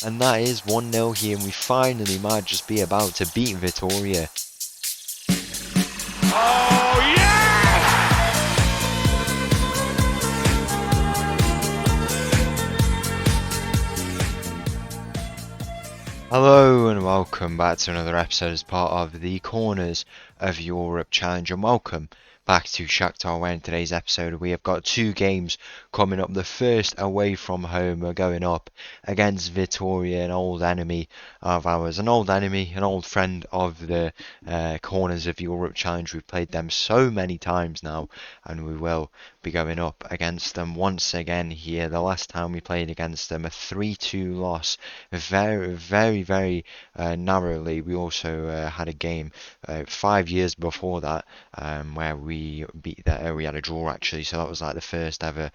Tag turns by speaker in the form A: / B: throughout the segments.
A: And that is 1-0 here, and we finally might just be about to beat Vitoria.
B: Oh, yes!
A: Hello and welcome back to another episode as part of the Corners of Europe Challenge, and welcome back to Shakhtar, where in today's episode we have got two games coming up. The first away from home, we're going up against Vitoria, an old enemy of ours, an old friend of the Corners of Europe Challenge. We've played them so many times now, and we will be going up against them once again here. The last time we played against them, a 3-2 loss, very narrowly. We also had a game 5 years before that where we beat that. We had a draw actually, so that was like the first ever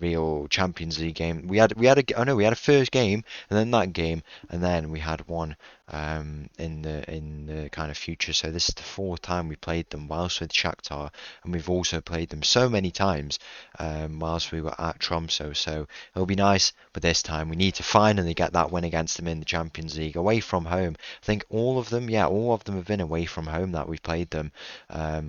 A: real Champions League game. We had a first game, and then that game, and then we had one in the kind of future. So this is the fourth time we played them whilst with Shakhtar, and we've also played them so many times whilst we were at Tromsø. So it'll be nice, but this time we need to finally get that win against them in the Champions League away from home. I think all of them have been away from home that we've played them,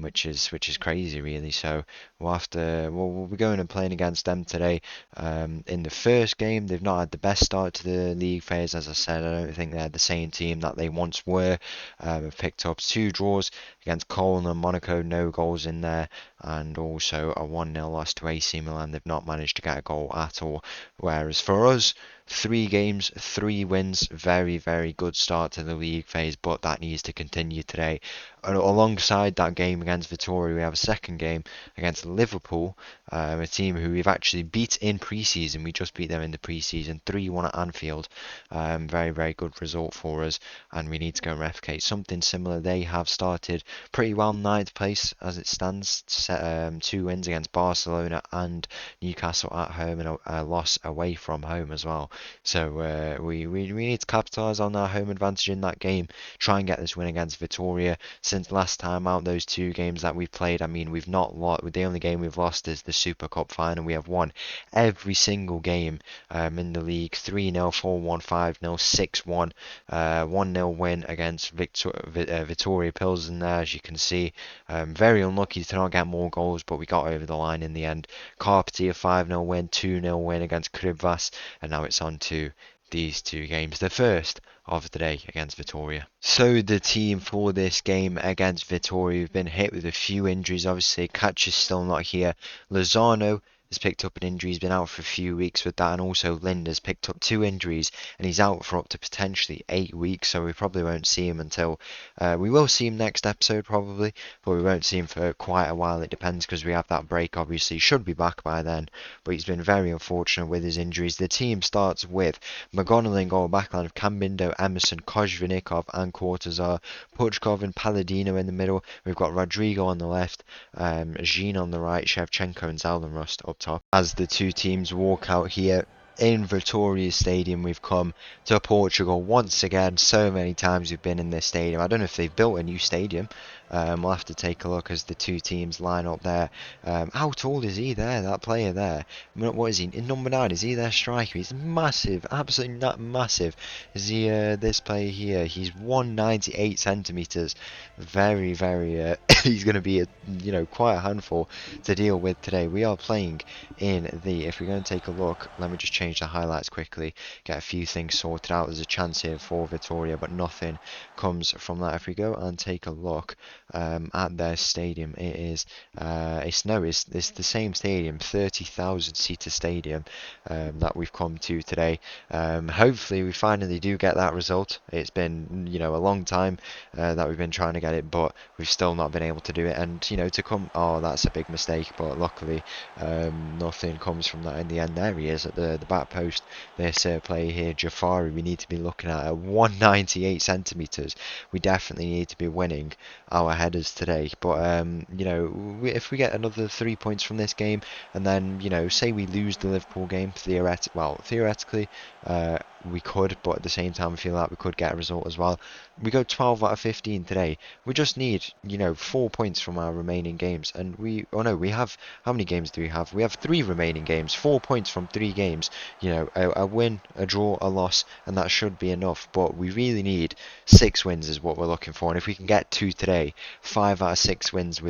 A: which is crazy really. So we'll be going and playing against them today. In the first game, they've not had the best start to the league phase. As I said, I don't think they're the same team that they once were. Have picked up 2 draws against Cologne and Monaco, no goals in there, and also a 1-0 loss to AC Milan. They've not managed to get a goal at all. Whereas for us, 3 games, 3 wins, very good start to the league phase, but that needs to continue today. Alongside that game against Vitoria, we have a second game against Liverpool, a team who we've actually beat in pre-season. We just beat them in the pre-season, 3-1 at Anfield. Very good result for us, and we need to go and replicate something similar. They have started pretty well, 9th place as it stands, 2 wins against Barcelona and Newcastle at home, and a loss away from home as well. So we need to capitalise on our home advantage in that game, try and get this win against Vitoria. Since last time out, those 2 games that we've played, I mean, we've not lost. The only game we've lost is the Super Cup final. We have won every single game in the league: 3-0, 4-1, 5-0, 6-1, 1-0 win against Vitoria Pilsen there, as you can see. Very unlucky to not get more goals, but we got over the line in the end. Carpati, a 5-0 win, 2-0 win against Krivas, and now it's on to these 2 games, the first of the day against Vitoria. So the team for this game against Vitoria have been hit with a few injuries. Obviously, Catch is still not here. Lozano has picked up an injury, he's been out for a few weeks with that, and also Linda's picked up 2 injuries, and he's out for up to potentially 8 weeks, so we probably won't see him until, we will see him next episode probably, but we won't see him for quite a while. It depends, because we have that break. Obviously he should be back by then, but he's been very unfortunate with his injuries. The team starts with McGonnell in goal, backline of Cambindo, Emerson, Kozhvinikov and Cortazar, Puchkov and Palladino in the middle. We've got Rodrigo on the left, Jean on the right, Shevchenko and Zaldenrust up top. As the 2 teams walk out here in Vitoria Stadium, we've come to Portugal once again. So many times we've been in this stadium. I don't know if they've built a new stadium. We'll have to take a look as the 2 teams line up there. How tall is he there, that player there? What is he? In number 9, is he their striker? He's massive, absolutely not massive. Is he this player here? He's 198 centimeters. Very he's going to be quite a handful to deal with today. We are playing in the, if we're going to take a look, let me just change the highlights quickly, get a few things sorted out. There's a chance here for Vitoria, but nothing comes from that. If we go and take a look at their stadium, it's the same stadium, 30,000 seater stadium that we've come to today. Hopefully we finally do get that result. It's been a long time that we've been trying to get it, but we've still not been able to do it. And to come, oh, that's a big mistake, but luckily nothing comes from that in the end. There he is at the back post. This player here, Jafari, we need to be looking at 198 centimeters. We definitely need to be winning our headers today. But if we get another 3 points from this game, and then say we lose the Liverpool game, theoretically, we could, but at the same time, I feel like we could get a result as well. We go 12 out of 15 today. We just need 4 points from our remaining games, and we have, how many games do we have? We have three remaining games. 4 points from three games. A win, a draw, a loss, and that should be enough. But we really need 6 wins is what we're looking for, and if we can get two today, 5 out of 6 wins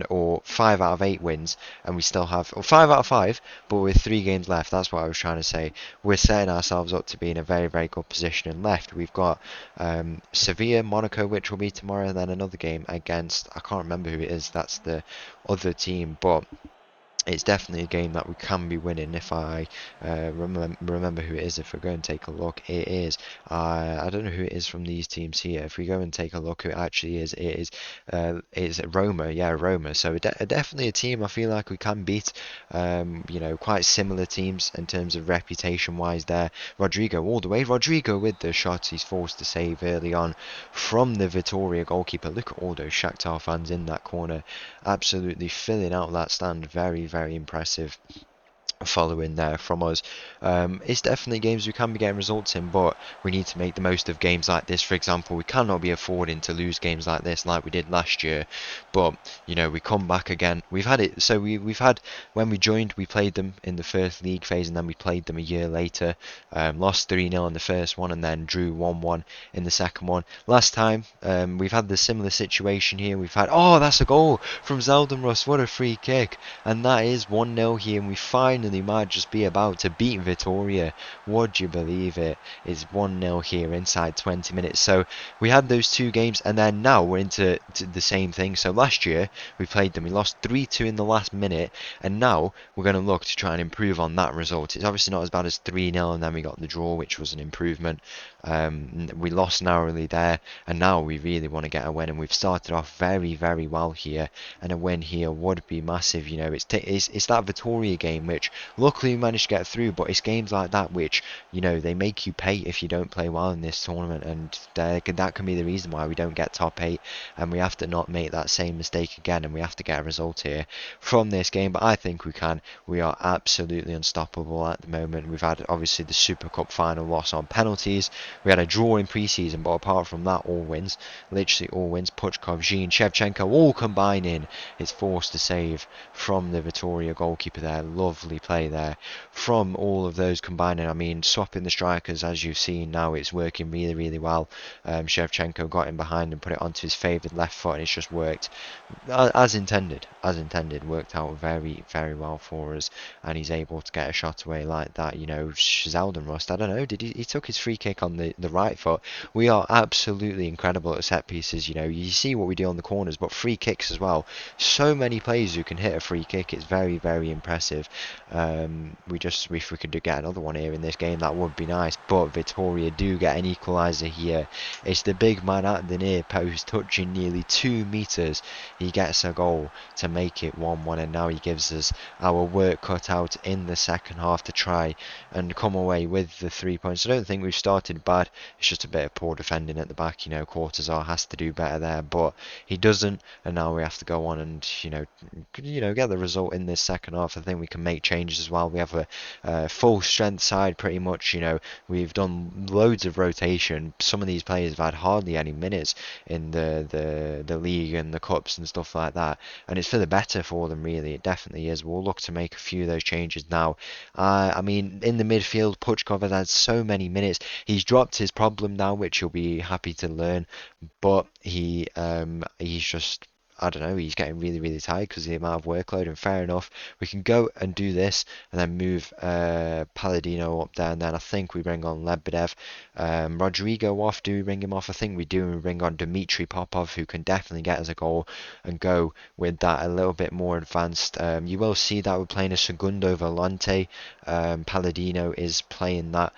A: or 5 out of 8 wins, and we still have, or 5 out of 5, but with 3 games left. That's what I was trying to say. We're setting ourselves up to be in a very, very good position. And left, we've got Sevilla, Monaco, which will be tomorrow, and then another game against, I can't remember who it is. That's the other team, but it's definitely a game that we can be winning. If I remember who it is, if we go and take a look, it is, I don't know who it is from these teams here. If we go and take a look who it actually is, it's Roma. Yeah, Roma. So definitely a team I feel like we can beat. Quite similar teams in terms of reputation wise there. Rodrigo all the way. Rodrigo with the shot he's forced to save early on from the Vitoria goalkeeper. Look at all those Shakhtar fans in that corner, absolutely filling out that stand. Very, very impressive following there from us. It's definitely games we can be getting results in, but we need to make the most of games like this. For example, we cannot be affording to lose games like this like we did last year. But we come back again. We've had it, so we've had, when we joined, we played them in the first league phase, and then we played them a year later, lost 3-0 in the first one, and then drew 1-1 in the second one. Last time we've had the similar situation here. We've had, oh, that's a goal from Zeldenrust, what a free kick, and that is 1-0 here, and we finally might just be about to beat Vitoria. Would you believe it? It's 1-0 here inside 20 minutes. So we had those 2 games, and then now we're into the same thing. So last year we played them, we lost 3-2 in the last minute, and now we're going to look to try and improve on that result. It's obviously not as bad as 3-0, and then we got the draw, which was an improvement. We lost narrowly there, and now we really want to get a win, and we've started off very, very well here, and a win here would be massive. It's that Vitoria game which luckily we managed to get through, but it's games like that which they make you pay if you don't play well in this tournament, and that can be the reason why we don't get top 8, and we have to not make that same mistake again, and we have to get a result here from this game. But I think we can. We are absolutely unstoppable at the moment. We've had obviously the Super Cup final loss on penalties, we had a draw in pre-season, but apart from that, all wins, literally all wins. Puchkov, Jean, Shevchenko all combining. It's forced to save from the Vitoria goalkeeper there. Lovely play there from all of those combining. I mean, swapping the strikers, as you've seen now, it's working really, really well. Shevchenko got in behind and put it onto his favoured left foot, and it's just worked as intended. Worked out very, very well for us, and he's able to get a shot away like that. Zeldenrust, I don't know, he took his free kick on the right foot. We are absolutely incredible at set pieces. You see what we do on the corners, but free kicks as well. So many players who can hit a free kick. It's very, very impressive. If we could get another one here in this game, that would be nice. But Vitoria do get an equaliser here. It's the big man at the near post, touching nearly 2 metres. He gets a goal to make it 1-1, and now he gives us our work cut out in the second half to try and come away with the 3 points. I don't think we've started bad. It's just a bit of poor defending at the back. Quartazar has to do better there, but he doesn't, and now we have to go on and get the result in this second half. I think we can make changes as well. We have a full strength side pretty much. We've done loads of rotation. Some of these players have had hardly any minutes in the league and the cups and stuff like that, and it's for the better for them, really. It definitely is. We'll look to make a few of those changes now. I mean, in the midfield, Puchkov has had so many minutes. He's dropped his problem now, which you'll be happy to learn, but he's just, I don't know, he's getting really, really tired because of the amount of workload, and fair enough. We can go and do this and then move Palladino up there, and then I think we bring on Lebedev. Rodrigo off, do we bring him off? I think we do, and we bring on Dmitry Popov, who can definitely get us a goal, and go with that a little bit more advanced. You will see that we're playing a Segundo Volante. Palladino is playing that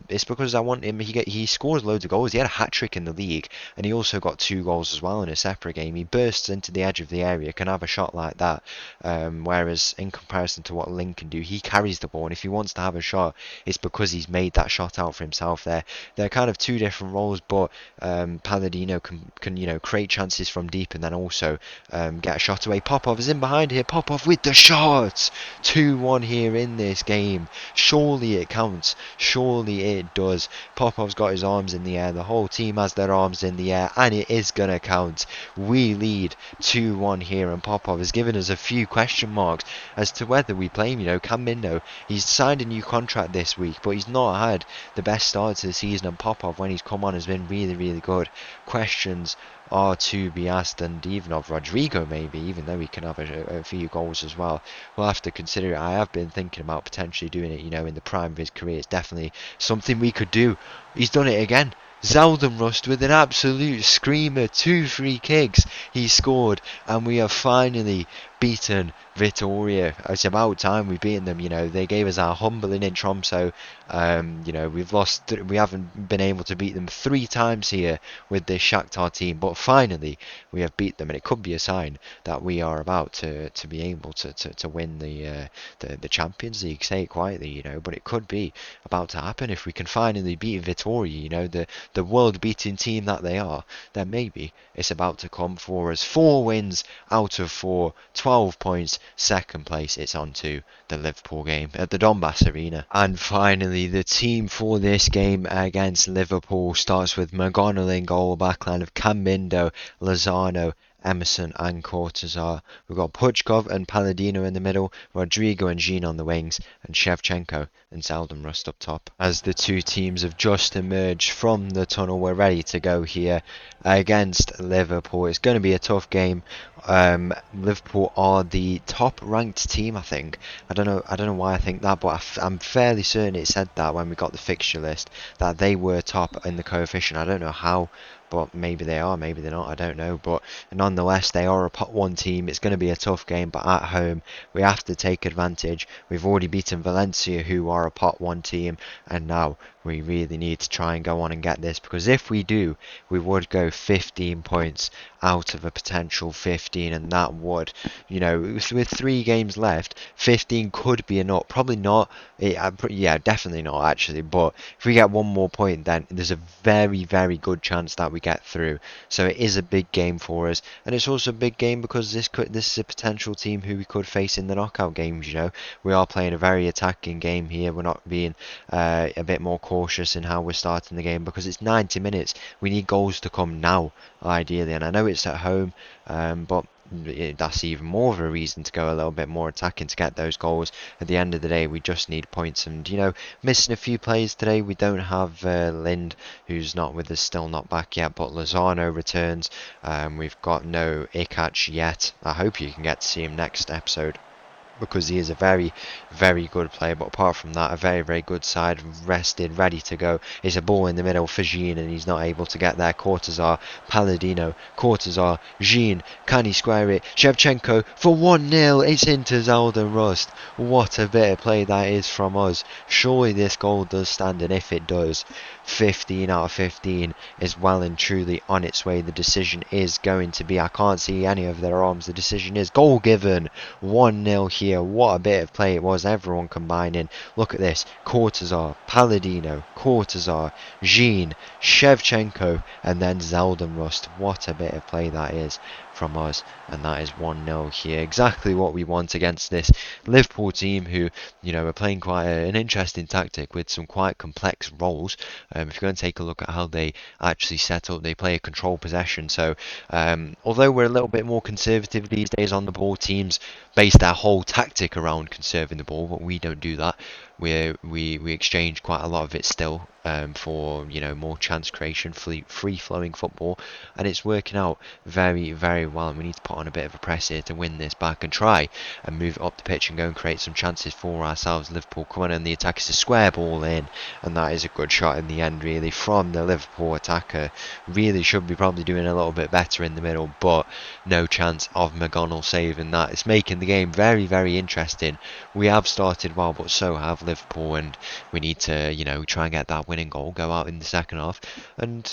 A: It's because I want him. He scores loads of goals. He had a hat trick in the league, and he also got 2 goals as well in a separate game. He bursts into the edge of the area, can have a shot like that. Whereas in comparison to what Lin can do, he carries the ball, and if he wants to have a shot, it's because he's made that shot out for himself. They're kind of two different roles, but Palladino can create chances from deep and then also get a shot away. Popov is in behind here. Popov with the shot. 2-1 here in this game. Surely it counts. Surely it does. Popov's got his arms in the air. The whole team has their arms in the air, and it is gonna count. We lead 2-1 here, and Popov has given us a few question marks as to whether we play him. Camindo, he's signed a new contract this week, but he's not had the best start to the season, and Popov, when he's come on, has been really, really good. Questions are to be asked, and even of Rodrigo maybe, even though he can have a few goals as well. We'll have to consider it. I have been thinking about potentially doing it, in the prime of his career. It's definitely something we could do. He's done it again. Zeldenrust with an absolute screamer, 2 free kicks he scored, and we have finally beaten Vitoria. It's about time we've beaten them. They gave us our humbling in Tromso. We haven't been able to beat them 3 times here with this Shakhtar team, but finally we have beat them, and it could be a sign that we are about to be able to win the Champions League. Say it quietly, but it could be about to happen if we can finally beat Vitoria. The world-beating team that they are. Then maybe it's about to come for us. 4 wins out of 4, 12 points. Second place, it's on to the Liverpool game at the Donbass Arena. And finally, the team for this game against Liverpool starts with McGonnell in goal, backline of Camindo, Lozano, Emerson and Cortazar. We've got Puchkov and Palladino in the middle, Rodrigo and Jean on the wings, and Shevchenko and Zeldenrust up top. As the two teams have just emerged from the tunnel, we're ready to go here against Liverpool. It's going to be a tough game. Liverpool are the top ranked team, I think. I don't know why I think that, but I'm fairly certain it said that when we got the fixture list, that they were top in the coefficient. I don't know how, but maybe they are, maybe they're not, I don't know. But nonetheless, they are a pot 1 team. It's going to be a tough game, but at home, we have to take advantage. We've already beaten Valencia, who are a pot 1 team, and now we really need to try and go on and get this, because if we do, we would go 15 points out of a potential 15, and that would, with 3 games left, 15 could be enough. Probably not. Yeah, definitely not actually. But if we get 1 more point, then there's a very, very good chance that we get through. So it is a big game for us, and it's also a big game because this is a potential team who we could face in the knockout games. We are playing a very attacking game here. We're not being a bit more cautious in how we're starting the game, because it's 90 minutes. We need goals to come now, ideally, and I know it's at home, but that's even more of a reason to go a little bit more attacking to get those goals. At the end of the day, we just need points, and missing a few players today. We don't have Lind, who's not with us, still not back yet, but Lozano returns. We've got no Ikac yet. I hope you can get to see him next episode, because he is a very, very good player. But apart from that, a very, very good side, rested, ready to go. It's a ball in the middle for Jean, and he's not able to get there. Cortazar, Palladino, Cortazar, Jean, can he square it? Shevchenko for 1-0, it's into Zeldenrust. What a bit of play that is from us. Surely this goal does stand, and if it does, 15 out of 15 is well and truly on its way. The decision is going to be, I can't see any of their arms, the decision is goal given. 1-0 here. What a bit of play it was, everyone combining. Look at this, Cortazar, Palladino, Cortazar, Jean, Shevchenko, and then Zeldenrust. What a bit of play that is from us, and that is 1-0 here. Exactly what we want against this Liverpool team, who are playing quite an interesting tactic with some quite complex roles. If you're going to take a look at how they actually set up, they play a control possession. So although we're a little bit more conservative these days on the ball, teams base their whole tactic around conserving the ball, but we don't do that. We exchange quite a lot of it still for more chance creation, free flowing football, and it's working out very, very well. And we need to put on a bit of a press here to win this back and try and move it up the pitch and go and create some chances for ourselves. Liverpool coming in, the attack is a square ball in, and that is a good shot in the end, really, from the Liverpool attacker. Really should be probably doing a little bit better in the middle, but no chance of McGonnell saving that. It's making the game very, very interesting. We have started well, but so have Liverpool. Liverpool, and we need to, try and get that winning goal, go out in the second half, and,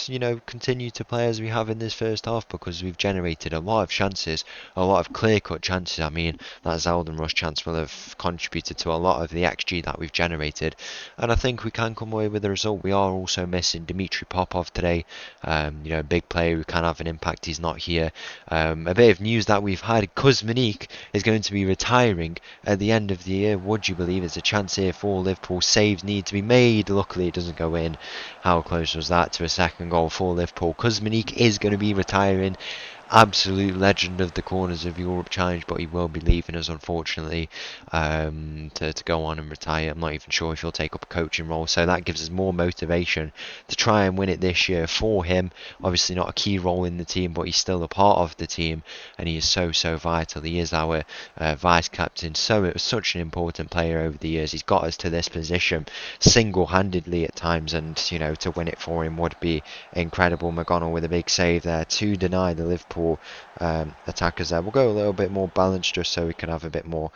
A: continue to play as we have in this first half, because we've generated a lot of chances, a lot of clear-cut chances. I mean, that Zeldin Rush chance will have contributed to a lot of the XG that we've generated, and I think we can come away with a result. We are also missing Dimitri Popov today, a big player who can have an impact. He's not here. A bit of news that we've had: Kuzminik is going to be retiring at the end of the year. Would you believe it's a chance here for Liverpool? Saves need to be made. Luckily, it doesn't go in. How close was that to a second goal for Liverpool? Kuzminik is going to be retiring. Absolute legend of the corners of Europe Challenge, but he will be leaving us, unfortunately, to go on and retire. I'm not even sure if he'll take up a coaching role, so that gives us more motivation to try and win it this year for him. Obviously not a key role in the team, but he's still a part of the team, and he is so vital. He is our vice captain, so it was such an important player over the years. He's got us to this position single-handedly at times, and to win it for him would be incredible. McGonnell with a big save there to deny the Liverpool attackers there. We'll go a little bit more balanced, just so we can have a bit more,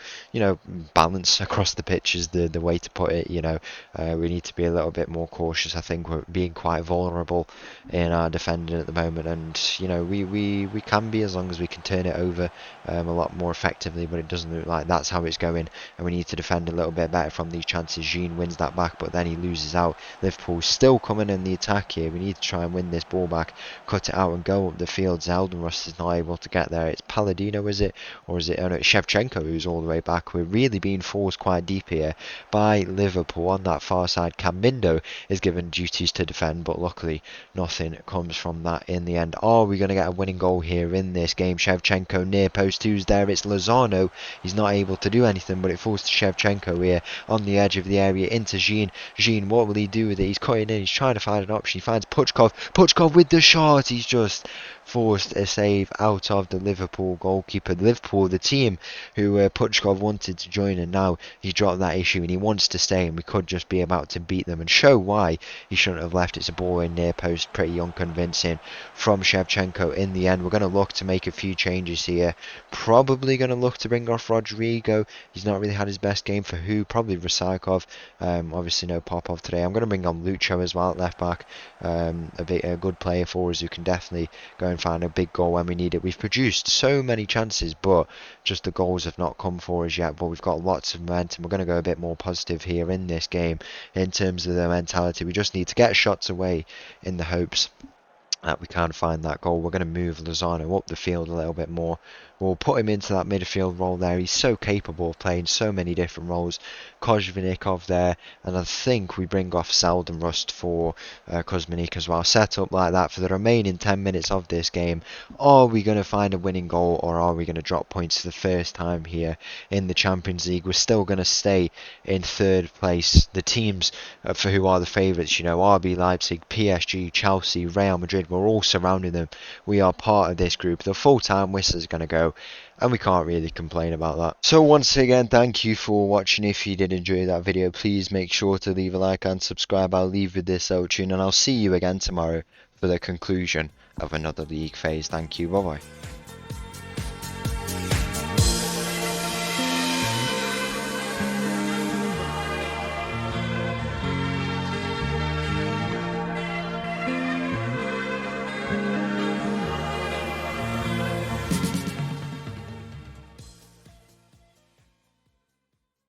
A: balance across the pitch is the way to put it. We need to be a little bit more cautious. I think we're being quite vulnerable in our defending at the moment, and we can be, as long as we can turn it over a lot more effectively, but it doesn't look like that's how it's going, and we need to defend a little bit better from these chances. Jean wins that back, but then he loses out. Liverpool's still coming in the attack here. We need to try and win this ball back, cut it out and go up the field. Zeldin Rush is not able to get there. It's Palladino, is it? Or is it it's Shevchenko who's all the way back? We're really being forced quite deep here by Liverpool on that far side. Camindo is given duties to defend, but luckily nothing comes from that in the end. Are we going to get a winning goal here in this game? Shevchenko near post two's there. It's Lozano. He's not able to do anything, but it falls to Shevchenko here on the edge of the area into Jean. Jean, what will he do with it? He's cutting in. He's trying to find an option. He finds Puchkov. Puchkov with the shot. He's just forced a save out of the Liverpool goalkeeper. Liverpool, the team who Puchkov wanted to join, and now he dropped that issue and he wants to stay, and we could just be about to beat them and show why he shouldn't have left. It's a ball in near post, pretty unconvincing from Shevchenko in the end. We're going to look to make a few changes here. Probably going to look to bring off Rodrigo. He's not really had his best game. For who? Probably Rysakov. Obviously no Popov today. I'm going to bring on Lucho as well at left back. A good player for us who can definitely go and find a big goal when we need it. We've produced so many chances, but just the goals have not come for us yet. But we've got lots of momentum. We're going to go a bit more positive here in this game in terms of the mentality. We just need to get shots away in the hopes that we can find that goal. We're going to move Lozano up the field a little bit more. We'll put him into that midfield role there. He's so capable of playing so many different roles. Kozhvinikov there, and I think we bring off Zeldin Rush for Kuzminik as well. Set up like that for the remaining 10 minutes of this game. Are we going to find a winning goal, or are we going to drop points for the first time here in the Champions League? We're still going to stay in third place. The teams for who are the favourites, RB Leipzig, PSG, Chelsea, Real Madrid, we're all surrounding them. We are part of this group. The full-time whistle is going to go, and we can't really complain about that. So once again, thank you for watching. If you did enjoy that video, please make sure to leave a like and subscribe. I'll leave with this outro, and I'll see you again tomorrow for the conclusion of another league phase. Thank you. Bye bye.